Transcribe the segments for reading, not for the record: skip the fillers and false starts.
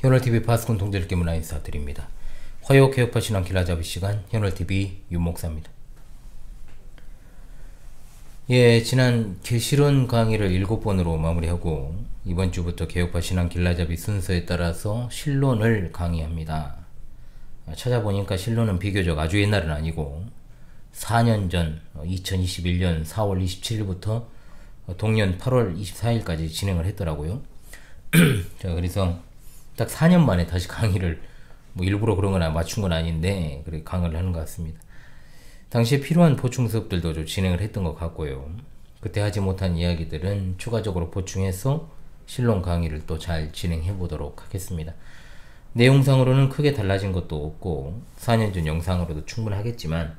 현월TV 파스콘 동절께 문화 인사드립니다. 화요 개혁파 신앙 길라잡이 시간 현월TV 윤목사입니다. 지난 계시론 강의를 7번으로 마무리하고 이번 주부터 개혁파 신앙 길라잡이 순서에 따라서 신론을 강의합니다. 찾아보니까 신론은 비교적 아주 옛날은 아니고 4년 전 2021년 4월 27일부터 동년 8월 24일까지 진행을 했더라고요. 자, 그래서 딱 4년 만에 다시 강의를 일부러 그런 건 맞춘 건 아닌데 그렇게 강의를 하는 것 같습니다. 당시에 필요한 보충 수업들도 좀 진행을 했던 것 같고요. 그때 하지 못한 이야기들은 추가적으로 보충해서 신론 강의를 또 잘 진행해 보도록 하겠습니다. 내용상으로는 크게 달라진 것도 없고 4년 전 영상으로도 충분하겠지만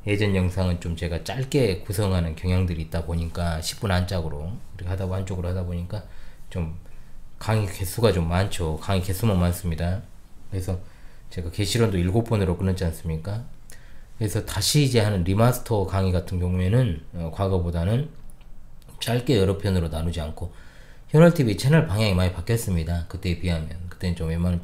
예전 영상은 좀 제가 짧게 구성하는 경향들이 있다 보니까 10분 안짝으로 이렇게 안쪽으로 하다 보니까 좀 강의 개수가 좀 많죠. 강의 개수만 많습니다. 그래서 제가 계시론도 7번으로 끊었지 않습니까? 그래서 다시 이제 하는 리마스터 강의 같은 경우에는 과거보다는 짧게 여러 편으로 나누지 않고 현월TV 채널 방향이 많이 바뀌었습니다. 그때에 비하면. 그때는 좀 웬만하면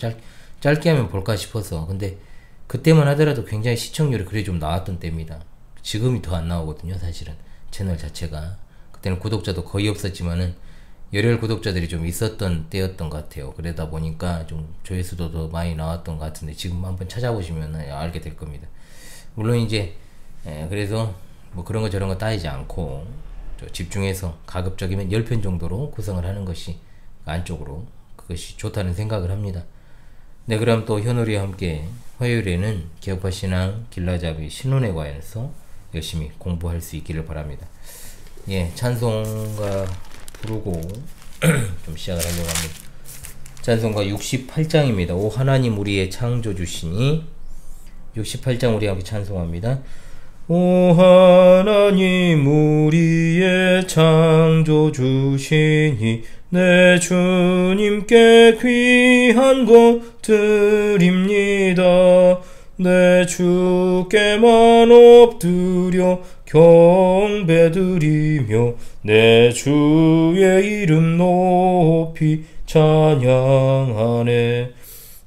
짧게 하면 볼까 싶어서. 근데 그때만 하더라도 굉장히 시청률이 그래 좀 나왔던 때입니다. 지금이 더 안 나오거든요, 사실은. 채널 자체가. 그때는 구독자도 거의 없었지만은 열혈 구독자들이 좀 있었던 때였던 것 같아요. 그러다 보니까 좀 조회수도 더 많이 나왔던 것 같은데 지금 한번 찾아보시면 알게 될 겁니다. 물론 이제 그래서 뭐 그런 거 저런 거 따지지 않고 집중해서 가급적이면 10편 정도로 구성을 하는 것이 안쪽으로 그것이 좋다는 생각을 합니다. 네, 그럼 또 현우리와 함께 화요일에는 개혁파 신앙 길라잡이 신론에 관해서 열심히 공부할 수 있기를 바랍니다. 찬송가 부르고 좀 시작을 하려고 합니다. 찬송가 68장입니다. 오 하나님 우리의 창조주시니 68장 우리 함께 찬송합니다. 오 하나님 우리의 창조주시니 내 주님께 귀한 것 드립니다. 내 주께만 엎드려 경배드리며 내 주의 이름 높이 찬양하네.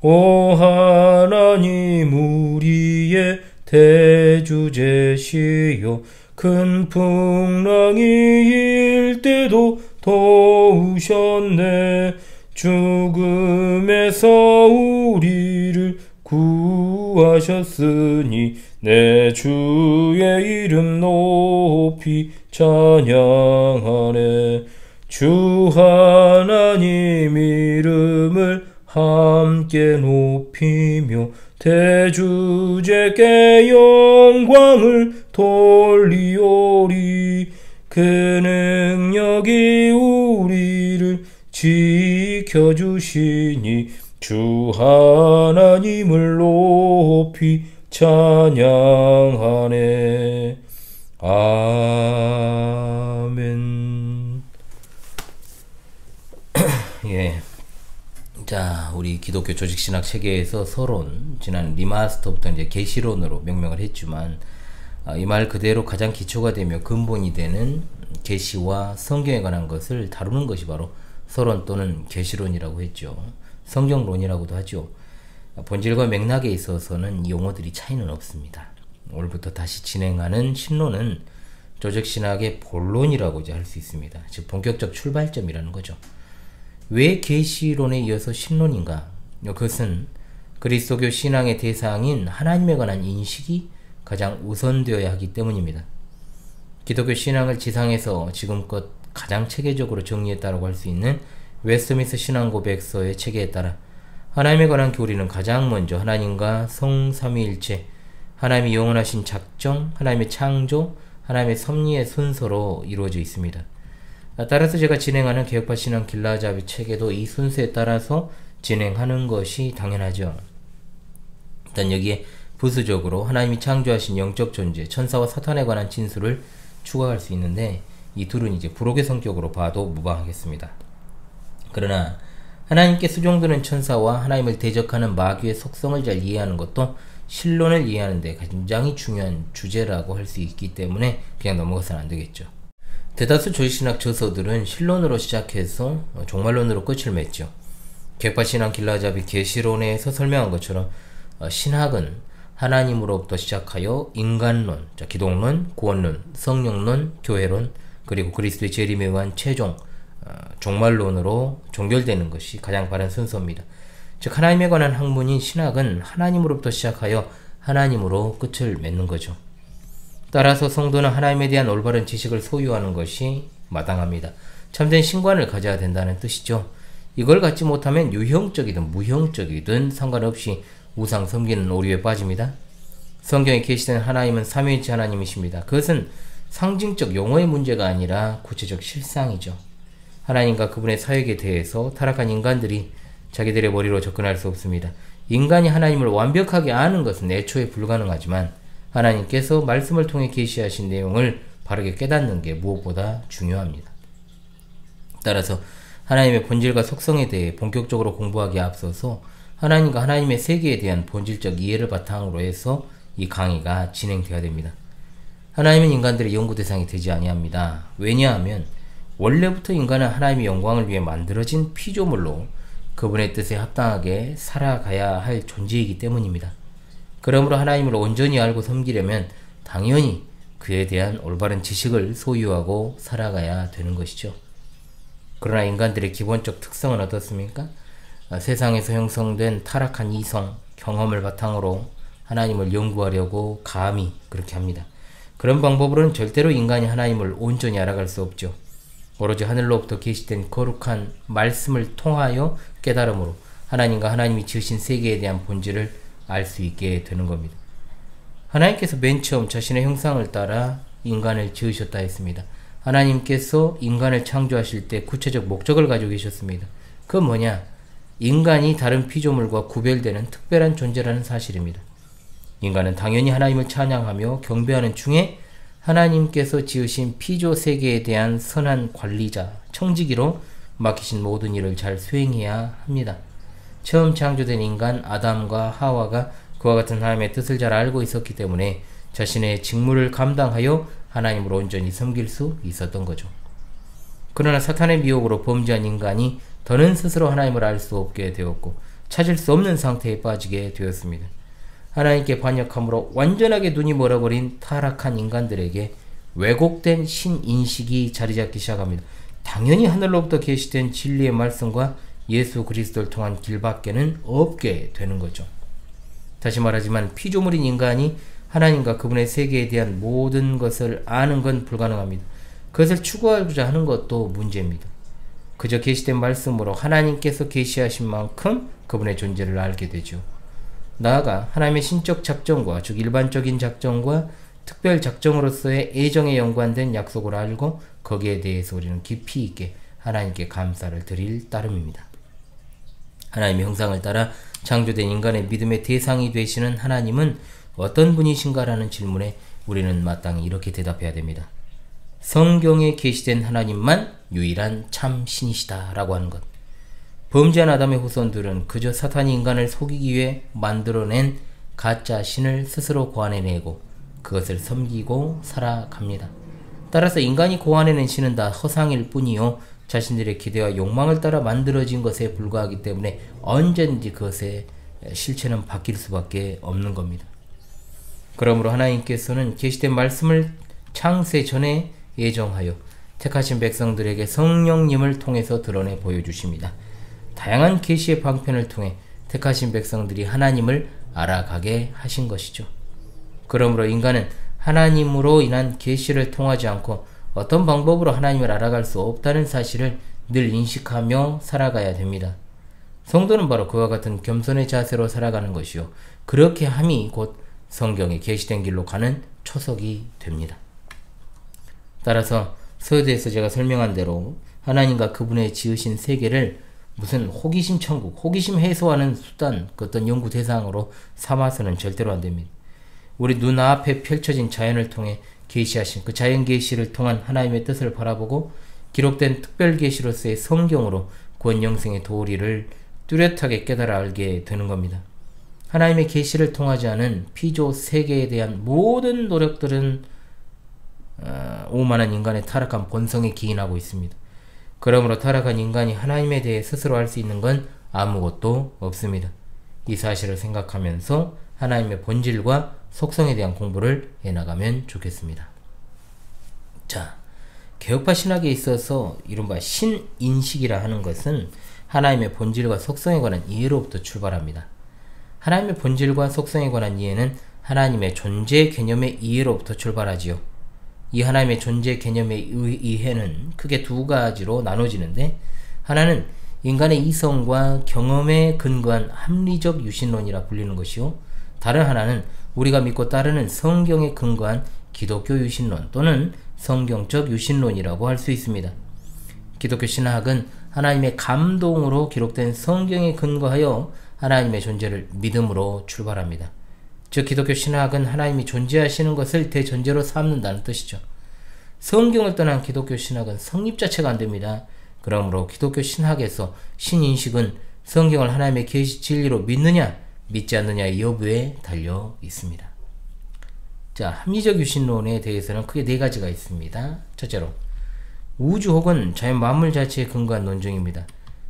오 하나님 우리의 대주제시여 큰 풍랑이 일 때도 도우셨네. 죽음에서 우리를 구하셨으니 내 주의 이름 높이 찬양하네. 주 하나님 이름을 함께 높이며 대주제께 영광을 돌리오리. 그 능력이 우리를 지켜주시니 주 하나님을 높이 찬양하네. 아멘. 자, 우리 기독교 조직신학 체계에서 서론, 지난 리마스터부터 이제 계시론으로 명명을 했지만 이 말 그대로 가장 기초가 되며 근본이 되는 계시와 성경에 관한 것을 다루는 것이 바로 서론 또는 계시론이라고 했죠. 성경론이라고도 하죠. 본질과 맥락에 있어서는 이 용어들이 차이는 없습니다. 오늘부터 다시 진행하는 신론은 조직신학의 본론이라고 이제 할 수 있습니다. 즉 본격적 출발점이라는 거죠. 왜 계시론에 이어서 신론인가? 그것은 그리스도교 신앙의 대상인 하나님에 관한 인식이 가장 우선되어야 하기 때문입니다. 기독교 신앙을 지상에서 지금껏 가장 체계적으로 정리했다고 할 수 있는 웨스트민스터 신앙고백서의 체계에 따라 하나님에 관한 교리는 가장 먼저 하나님과 성삼위일체, 하나님의 영원하신 작정, 하나님의 창조, 하나님의 섭리의 순서로 이루어져 있습니다. 따라서 제가 진행하는 개혁파 신앙 길라잡이 체계도 이 순서에 따라서 진행하는 것이 당연하죠. 일단 여기에 부수적으로 하나님이 창조하신 영적 존재, 천사와 사탄에 관한 진술을 추가할 수 있는데 이 둘은 이제 불혹의 성격으로 봐도 무방하겠습니다. 그러나 하나님께 수종드는 천사와 하나님을 대적하는 마귀의 속성을 잘 이해하는 것도 신론을 이해하는 데 굉장히 중요한 주제라고 할 수 있기 때문에 그냥 넘어가서는 안 되겠죠. 대다수 조직신학 저서들은 신론으로 시작해서 종말론으로 끝을 맺죠. 객파 신앙 길라잡이 계시론에서 설명한 것처럼 신학은 하나님으로부터 시작하여 인간론, 기독론, 구원론, 성령론, 교회론, 그리고 그리스도의 재림에 의한 최종 종말론으로 종결되는 것이 가장 바른 순서입니다. 즉 하나님에 관한 학문인 신학은 하나님으로부터 시작하여 하나님으로 끝을 맺는 거죠. 따라서 성도는 하나님에 대한 올바른 지식을 소유하는 것이 마땅합니다. 참된 신관을 가져야 된다는 뜻이죠. 이걸 갖지 못하면 유형적이든 무형적이든 상관없이 우상 섬기는 오류에 빠집니다. 성경에 계시된 하나님은 삼위일체 하나님이십니다. 그것은 상징적 용어의 문제가 아니라 구체적 실상이죠. 하나님과 그분의 사역에 대해서 타락한 인간들이 자기들의 머리로 접근할 수 없습니다. 인간이 하나님을 완벽하게 아는 것은 애초에 불가능하지만 하나님께서 말씀을 통해 계시하신 내용을 바르게 깨닫는 게 무엇보다 중요합니다. 따라서 하나님의 본질과 속성에 대해 본격적으로 공부하기에 앞서서 하나님과 하나님의 세계에 대한 본질적 이해를 바탕으로 해서 이 강의가 진행되어야 됩니다. 하나님은 인간들의 연구 대상이 되지 아니합니다. 왜냐하면 원래부터 인간은 하나님의 영광을 위해 만들어진 피조물로 그분의 뜻에 합당하게 살아가야 할 존재이기 때문입니다. 그러므로 하나님을 온전히 알고 섬기려면 당연히 그에 대한 올바른 지식을 소유하고 살아가야 되는 것이죠. 그러나 인간들의 기본적 특성은 어떻습니까? 세상에서 형성된 타락한 이성, 경험을 바탕으로 하나님을 연구하려고 감히 그렇게 합니다. 그런 방법으로는 절대로 인간이 하나님을 온전히 알아갈 수 없죠. 오로지 하늘로부터 계시된 거룩한 말씀을 통하여 깨달음으로 하나님과 하나님이 지으신 세계에 대한 본질을 알 수 있게 되는 겁니다. 하나님께서 맨 처음 자신의 형상을 따라 인간을 지으셨다 했습니다. 하나님께서 인간을 창조하실 때 구체적 목적을 가지고 계셨습니다. 그건 뭐냐? 인간이 다른 피조물과 구별되는 특별한 존재라는 사실입니다. 인간은 당연히 하나님을 찬양하며 경배하는 중에 하나님께서 지으신 피조 세계에 대한 선한 관리자, 청지기로 맡기신 모든 일을 잘 수행해야 합니다. 처음 창조된 인간 아담과 하와가 그와 같은 하나님의 뜻을 잘 알고 있었기 때문에 자신의 직무를 감당하여 하나님을 온전히 섬길 수 있었던 거죠. 그러나 사탄의 미혹으로 범죄한 인간이 더는 스스로 하나님을 알 수 없게 되었고 찾을 수 없는 상태에 빠지게 되었습니다. 하나님께 반역함으로 완전하게 눈이 멀어버린 타락한 인간들에게 왜곡된 신인식이 자리잡기 시작합니다. 당연히 하늘로부터 계시된 진리의 말씀과 예수 그리스도를 통한 길밖에는 없게 되는 거죠. 다시 말하지만 피조물인 인간이 하나님과 그분의 세계에 대한 모든 것을 아는 건 불가능합니다. 그것을 추구하고자 하는 것도 문제입니다. 그저 계시된 말씀으로 하나님께서 계시하신 만큼 그분의 존재를 알게 되죠. 나아가 하나님의 신적 작정과 즉 일반적인 작정과 특별 작정으로서의 애정에 연관된 약속을 알고 거기에 대해서 우리는 깊이 있게 하나님께 감사를 드릴 따름입니다. 하나님의 형상을 따라 창조된 인간의 믿음의 대상이 되시는 하나님은 어떤 분이신가라는 질문에 우리는 마땅히 이렇게 대답해야 됩니다. 성경에 계시된 하나님만 유일한 참 신이시다 라고 하는 것. 범죄한 아담의 후손들은 그저 사탄이 인간을 속이기 위해 만들어낸 가짜 신을 스스로 고안해내고 그것을 섬기고 살아갑니다. 따라서 인간이 고안해낸 신은 다 허상일 뿐이요 자신들의 기대와 욕망을 따라 만들어진 것에 불과하기 때문에 언제든지 그것의 실체는 바뀔 수밖에 없는 겁니다. 그러므로 하나님께서는 계시된 말씀을 창세 전에 예정하여 택하신 백성들에게 성령님을 통해서 드러내 보여주십니다. 다양한 계시의 방편을 통해 택하신 백성들이 하나님을 알아가게 하신 것이죠. 그러므로 인간은 하나님으로 인한 계시를 통하지 않고 어떤 방법으로 하나님을 알아갈 수 없다는 사실을 늘 인식하며 살아가야 됩니다. 성도는 바로 그와 같은 겸손의 자세로 살아가는 것이요 그렇게 함이 곧 성경에 계시된 길로 가는 초석이 됩니다. 따라서 서두에서 제가 설명한 대로 하나님과 그분의 지으신 세계를 무슨 호기심 천국, 호기심 해소하는 수단, 그 어떤 연구 대상으로 삼아서는 절대로 안 됩니다. 우리 눈앞에 펼쳐진 자연을 통해 계시하신 그 자연 계시를 통한 하나님의 뜻을 바라보고 기록된 특별 계시로서의 성경으로 구원 영생의 도리를 뚜렷하게 깨달아 알게 되는 겁니다. 하나님의 계시를 통하지 않은 피조 세계에 대한 모든 노력들은 오만한 인간의 타락한 본성에 기인하고 있습니다. 그러므로 타락한 인간이 하나님에 대해 스스로 알 수 있는 건 아무것도 없습니다. 이 사실을 생각하면서 하나님의 본질과 속성에 대한 공부를 해나가면 좋겠습니다. 자, 개혁파 신학에 있어서 이른바 신인식이라 하는 것은 하나님의 본질과 속성에 관한 이해로부터 출발합니다. 하나님의 본질과 속성에 관한 이해는 하나님의 존재 개념의 이해로부터 출발하지요. 이 하나님의 존재 개념의 이해는 크게 두 가지로 나눠지는데, 하나는 인간의 이성과 경험에 근거한 합리적 유신론이라 불리는 것이요, 다른 하나는 우리가 믿고 따르는 성경에 근거한 기독교 유신론 또는 성경적 유신론이라고 할 수 있습니다. 기독교 신학은 하나님의 감동으로 기록된 성경에 근거하여 하나님의 존재를 믿음으로 출발합니다. 즉 기독교 신학은 하나님이 존재하시는 것을 대전제로 삼는다는 뜻이죠. 성경을 떠난 기독교 신학은 성립 자체가 안됩니다. 그러므로 기독교 신학에서 신인식은 성경을 하나님의 계시 진리로 믿느냐 믿지 않느냐의 여부에 달려 있습니다. 자, 합리적 유신론에 대해서는 크게 네 가지가 있습니다. 첫째로, 우주 혹은 자연 만물 자체에 근거한 논증입니다.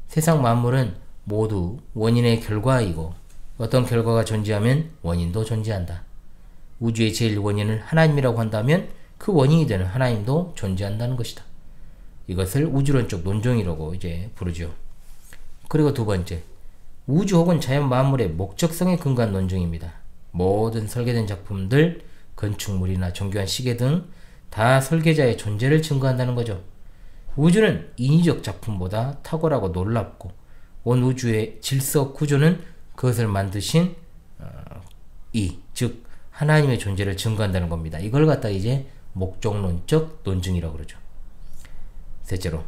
세상 만물은 모두 원인의 결과이고 어떤 결과가 존재하면 원인도 존재한다. 우주의 제일 원인을 하나님이라고 한다면 그 원인이 되는 하나님도 존재한다는 것이다. 이것을 우주론적 논증이라고 이제 부르죠. 그리고 두 번째, 우주 혹은 자연 만물의 목적성에 근거한 논증입니다. 모든 설계된 작품들, 건축물이나 정교한 시계 등 다 설계자의 존재를 증거한다는 거죠. 우주는 인위적 작품보다 탁월하고 놀랍고 온 우주의 질서 구조는 그것을 만드신 즉 하나님의 존재를 증거한다는 겁니다. 이걸 갖다 이제 목적론적 논증이라고 그러죠. 셋째로,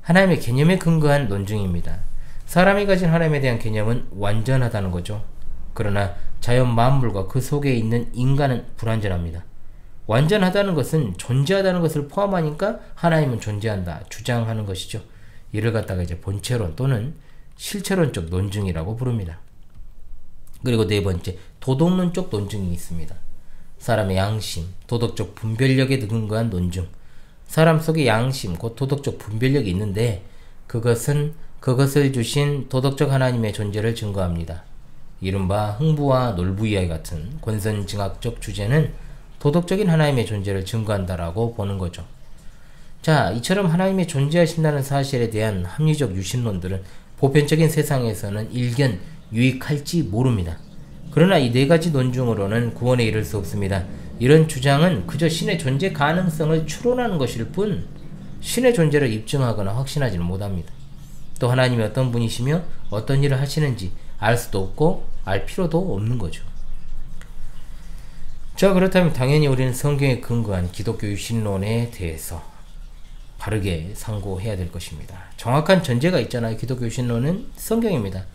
하나님의 개념에 근거한 논증입니다. 사람이 가진 하나님에 대한 개념은 완전하다는 거죠. 그러나 자연 만물과 그 속에 있는 인간은 불완전합니다. 완전하다는 것은 존재하다는 것을 포함하니까 하나님은 존재한다 주장하는 것이죠. 이를 갖다가 이제 본체론 또는 실체론적 논증이라고 부릅니다. 그리고 네 번째, 도덕론적 논증이 있습니다. 사람의 양심, 도덕적 분별력에 근거한 논증. 사람 속에 양심, 곧 도덕적 분별력이 있는데 그것을 주신 도덕적 하나님의 존재를 증거합니다. 이른바 흥부와 놀부이와의 같은 권선징악적 주제는 도덕적인 하나님의 존재를 증거한다라고 보는 거죠. 자, 이처럼 하나님의 존재하신다는 사실에 대한 합리적 유신론들은 보편적인 세상에서는 일견 유익할지 모릅니다. 그러나 이 네 가지 논증으로는 구원에 이를 수 없습니다. 이런 주장은 그저 신의 존재 가능성을 추론하는 것일 뿐 신의 존재를 입증하거나 확신하지는 못합니다. 또 하나님이 어떤 분이시며 어떤 일을 하시는지 알 수도 없고 알 필요도 없는 거죠. 자, 그렇다면 당연히 우리는 성경에 근거한 기독교 유신론에 대해서 바르게 상고해야 될 것입니다. 정확한 전제가 있잖아요. 기독교 유신론은 성경입니다.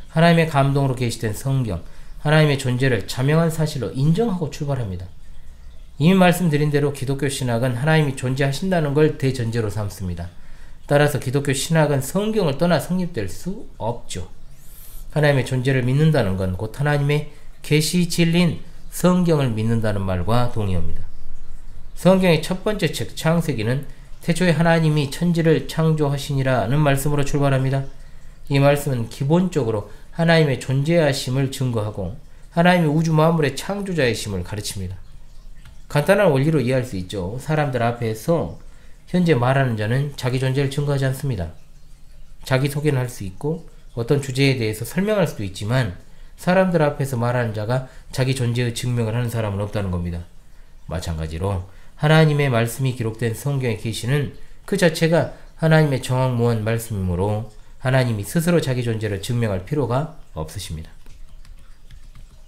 하나님의 감동으로 계시된 성경, 하나님의 존재를 자명한 사실로 인정하고 출발합니다. 이미 말씀드린 대로 기독교 신학은 하나님이 존재하신다는 걸 대전제로 삼습니다. 따라서 기독교 신학은 성경을 떠나 성립될 수 없죠. 하나님의 존재를 믿는다는 건 곧 하나님의 계시 진리인 성경을 믿는다는 말과 동의합니다. 성경의 첫 번째 책 창세기는 태초에 하나님이 천지를 창조하시니라는 말씀으로 출발합니다. 이 말씀은 기본적으로 하나님의 존재하심을 증거하고 하나님의 우주 만물의 창조자이심을 가르칩니다. 간단한 원리로 이해할 수 있죠. 사람들 앞에서 현재 말하는 자는 자기 존재를 증거하지 않습니다. 자기 소개는 할 수 있고 어떤 주제에 대해서 설명할 수도 있지만 사람들 앞에서 말하는 자가 자기 존재의 증명을 하는 사람은 없다는 겁니다. 마찬가지로 하나님의 말씀이 기록된 성경의 계시는 그 자체가 하나님의 정확무한 말씀이므로 하나님이 스스로 자기 존재를 증명할 필요가 없으십니다.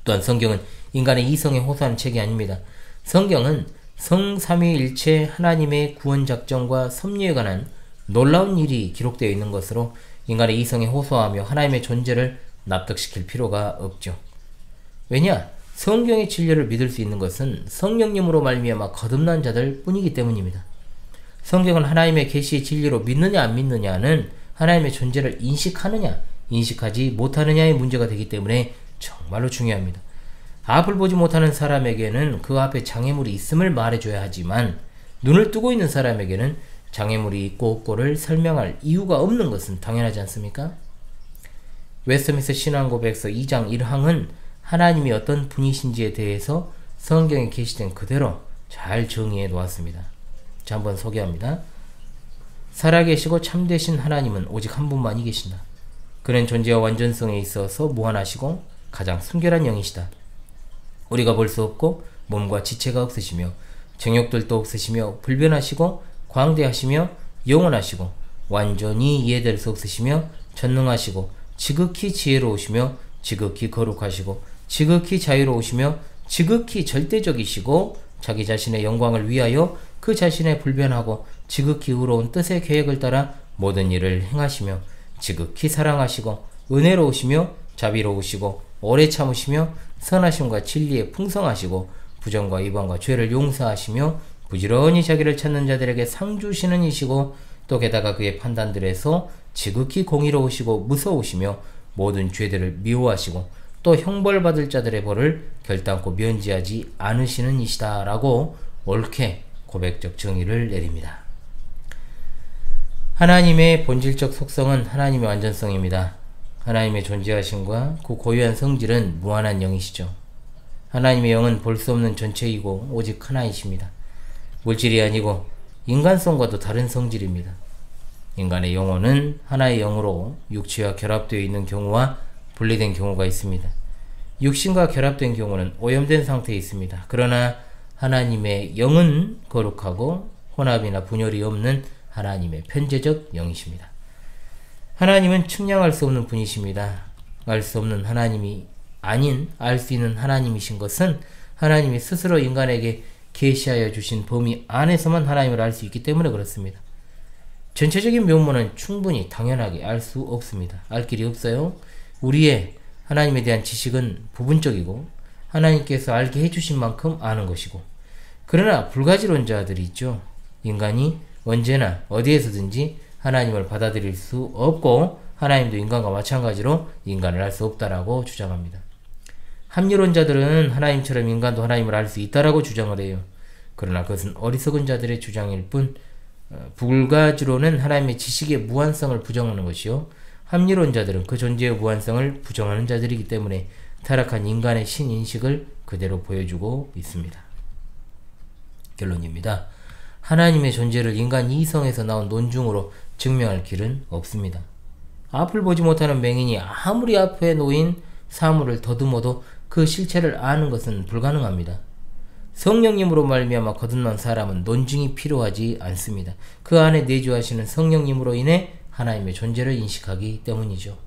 또한 성경은 인간의 이성에 호소하는 책이 아닙니다. 성경은 성삼위일체 하나님의 구원 작정과 섭리에 관한 놀라운 일이 기록되어 있는 것으로 인간의 이성에 호소하며 하나님의 존재를 납득시킬 필요가 없죠. 왜냐? 성경의 진리를 믿을 수 있는 것은 성령님으로 말미암아 거듭난 자들 뿐이기 때문입니다. 성경은 하나님의 계시의 진리로 믿느냐 안 믿느냐는 하나님의 존재를 인식하느냐 인식하지 못하느냐의 문제가 되기 때문에 정말로 중요합니다. 앞을 보지 못하는 사람에게는 그 앞에 장애물이 있음을 말해줘야 하지만 눈을 뜨고 있는 사람에게는 장애물이 있고 없고를 설명할 이유가 없는 것은 당연하지 않습니까? 웨스트민스터 신앙고백서 2장 1항은 하나님이 어떤 분이신지에 대해서 성경에 계시된 그대로 잘 정의해 놓았습니다. 자, 한번 소개합니다. 살아계시고 참되신 하나님은 오직 한 분만이 계신다. 그는 존재와 완전성에 있어서 무한하시고 가장 순결한 영이시다. 우리가 볼 수 없고 몸과 지체가 없으시며 정욕들도 없으시며 불변하시고 광대하시며 영원하시고 완전히 이해될 수 없으시며 전능하시고 지극히 지혜로우시며 지극히 거룩하시고 지극히 자유로우시며 지극히 절대적이시고 자기 자신의 영광을 위하여 그 자신의 불변하고 지극히 의로운 뜻의 계획을 따라 모든 일을 행하시며 지극히 사랑하시고 은혜로우시며 자비로우시고 오래 참으시며 선하심과 진리에 풍성하시고 부정과 이방과 죄를 용서하시며 부지런히 자기를 찾는 자들에게 상 주시는 이시고 또 게다가 그의 판단들에서 지극히 공의로우시고 무서우시며 모든 죄들을 미워하시고 또 형벌받을 자들의 벌을 결단코 면제하지 않으시는 이시다 라고 옳게 고백적 정의를 내립니다. 하나님의 본질적 속성은 하나님의 완전성입니다. 하나님의 존재하심과 그 고유한 성질은 무한한 영이시죠. 하나님의 영은 볼 수 없는 전체이고 오직 하나이십니다. 물질이 아니고 인간성과도 다른 성질입니다. 인간의 영혼은 하나의 영으로 육체와 결합되어 있는 경우와 분리된 경우가 있습니다. 육신과 결합된 경우는 오염된 상태에 있습니다. 그러나 하나님의 영은 거룩하고 혼합이나 분열이 없는 하나님의 편재적 영이십니다. 하나님은 측량할 수 없는 분이십니다. 알 수 없는 하나님이 아닌 알 수 있는 하나님이신 것은 하나님이 스스로 인간에게 계시하여 주신 범위 안에서만 하나님을 알 수 있기 때문에 그렇습니다. 전체적인 면모는 충분히 당연하게 알 수 없습니다. 알 길이 없어요. 우리의 하나님에 대한 지식은 부분적이고 하나님께서 알게 해주신 만큼 아는 것이고, 그러나 불가지론자들이 있죠. 인간이 언제나 어디에서든지 하나님을 받아들일 수 없고 하나님도 인간과 마찬가지로 인간을 알 수 없다라고 주장합니다. 합리론자들은 하나님처럼 인간도 하나님을 알 수 있다라고 주장을 해요. 그러나 그것은 어리석은 자들의 주장일 뿐, 불가지론은 하나님의 지식의 무한성을 부정하는 것이요, 합리론자들은 그 존재의 무한성을 부정하는 자들이기 때문에 타락한 인간의 신인식을 그대로 보여주고 있습니다. 결론입니다. 하나님의 존재를 인간 이성에서 나온 논중으로 증명할 길은 없습니다. 앞을 보지 못하는 맹인이 아무리 앞에 놓인 사물을 더듬어도 그 실체를 아는 것은 불가능합니다. 성령님으로 말미암아 거듭난 사람은 논증이 필요하지 않습니다. 그 안에 내주하시는 성령님으로 인해 하나님의 존재를 인식하기 때문이죠.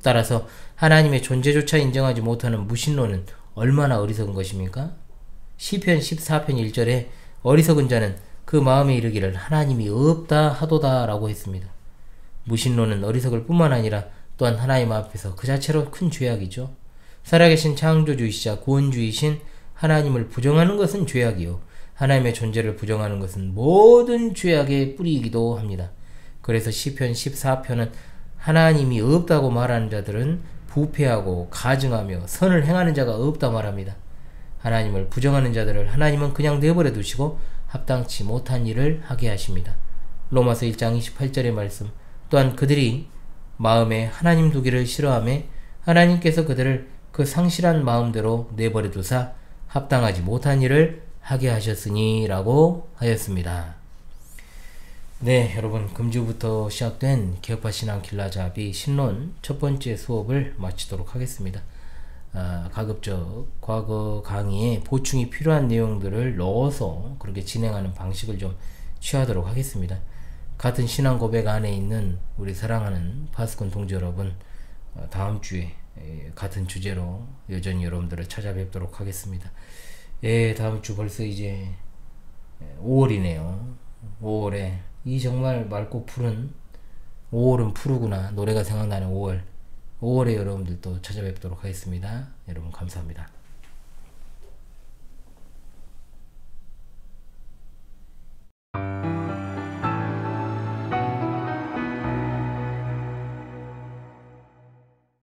따라서 하나님의 존재조차 인정하지 못하는 무신론은 얼마나 어리석은 것입니까? 시편 14편 1절에 어리석은 자는 그 마음에 이르기를 하나님이 없다 하도다 라고 했습니다. 무신론은 어리석을 뿐만 아니라 또한 하나님 앞에서 그 자체로 큰 죄악이죠. 살아계신 창조주이시자 구원주이신 하나님을 부정하는 것은 죄악이요, 하나님의 존재를 부정하는 것은 모든 죄악의 뿌리이기도 합니다. 그래서 시편 14편은 하나님이 없다고 말하는 자들은 부패하고 가증하며 선을 행하는 자가 없다 말합니다. 하나님을 부정하는 자들을 하나님은 그냥 내버려 두시고 합당치 못한 일을 하게 하십니다. 로마서 1장 28절의 말씀, 또한 그들이 마음에 하나님 두기를 싫어하며 하나님께서 그들을 그 상실한 마음대로 내버려 두사 합당하지 못한 일을 하게 하셨으니 라고 하였습니다. 네, 여러분, 금주부터 시작된 개혁파 신앙 길라잡이 신론 첫 번째 수업을 마치도록 하겠습니다. 가급적 과거 강의에 보충이 필요한 내용들을 넣어서 그렇게 진행하는 방식을 좀 취하도록 하겠습니다. 같은 신앙 고백 안에 있는 우리 사랑하는 파수꾼 동지 여러분, 다음 주에 같은 주제로 여전히 여러분들을 찾아뵙도록 하겠습니다. 예, 다음 주 벌써 이제 5월이네요. 5월에 이 정말 맑고 푸른 5월은 푸르구나 노래가 생각나는 5월에 여러분들 또 찾아뵙도록 하겠습니다. 여러분 감사합니다.